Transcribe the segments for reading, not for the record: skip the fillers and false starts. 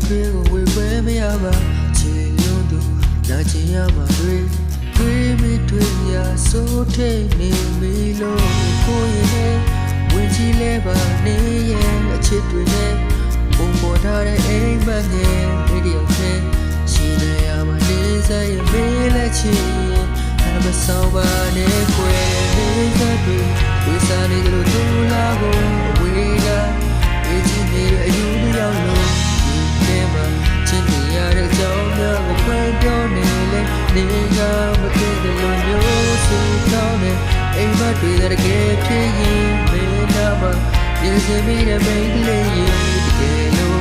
တွေကိုဝေခွဲမရပါချေလုံးသူနာချင်ရမှာတွေမိတွေရဆိုးထိတ်နေပြီလို့ကိုရင်နဲ့ဝင်ကြည့်လဲပါနေရဲ့အချစ်တွေနဲ့ပုံပေါ်ထားတဲ့အိမ်မက်ငယ်ဗီဒီယိုနဲ့ရှိနေရမှာနေစားရမေးလက်ချင်အမဆောင်ပါနဲ့ကွယ်နေစားတွေဝေစားနေလို့သူလာကိုဝေးကအေးချင်နေတဲ့အယူရောက်လို့ဒီထဲမှာချင်နေရတဲ့အကြောင်းများကိုဖွင့်ပြောနေလေနေကမသိတဲ့လူမျိုးစုတောင်းနေအိမ်မက်တွေတကယ်ဖြစ်ရင်မင်းနာမှာရစမီနဲ့မိတ်လေးရင်တကယ်လို့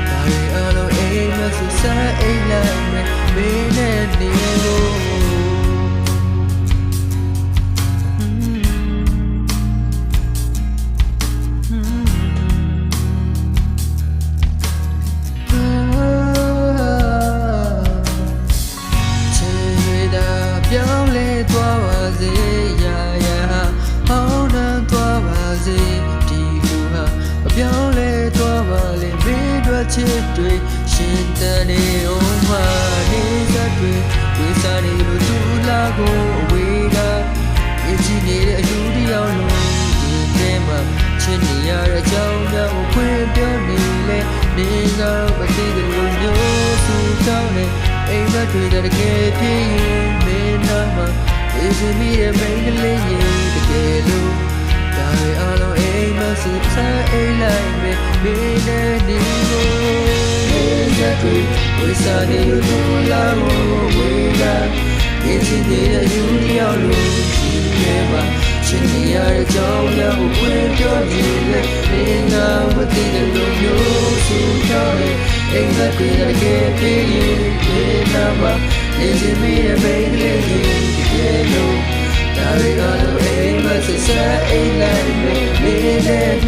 ဒါရီအလုံးအိမ်မက်စုစားအိမ်လိုက်မယ်မင်းနဲ့နေလို့ပြောင်းလဲသွားပါစေရာရာဟောင်းနှံသွားပါစေဒီလူဟာပြောင်းလဲသွားပါလေမင်းတို့ချစ်တွေရှင်တန်နေအောင်မနေစားတွေဝေးစားနေလို့သူလာကိုအဝေးကအကြည့်နေတဲ့အယူတရားလုံးဒီထဲမှာချစ်နေရတဲ့အကြောင်းများကိုဖွင့်ပြောနေလေနေကမသိတဲ့လူမျိုးစုတောင်းနေအိမ်မက်တွေတကယ်ဖြစ်ရင်မင်းနာမှာအေးစမီရဲ့မိန်းကလေးရင်တကယ်လို့ဒါရီအလုံးအိမ်မက်စုစားအိမ်လိုက်မယ်မင်းနဲ့နေလို့တွေဝေးစားနေလို့လာလို့ဝေးလာအင်းကြီးရဲ့ယူရောက်လို့ဒီထဲမှာချင်နေရတဲ့ကြောင်းများကိုဖွင့်ပြောနေလေနေနာမသိတဲ့လူမျိုးစုတောင်းနေအိမ်မက်တွေတကယ်ဖြစ်ရင်ဒီနာမှာအင်းကြီးရဲ့မိန်းကလေးရင်တကယ်လို့ဒါရီအလုံးအိမ်မက်စုစားအိမ်လိုက်မယ်မင်းနဲ့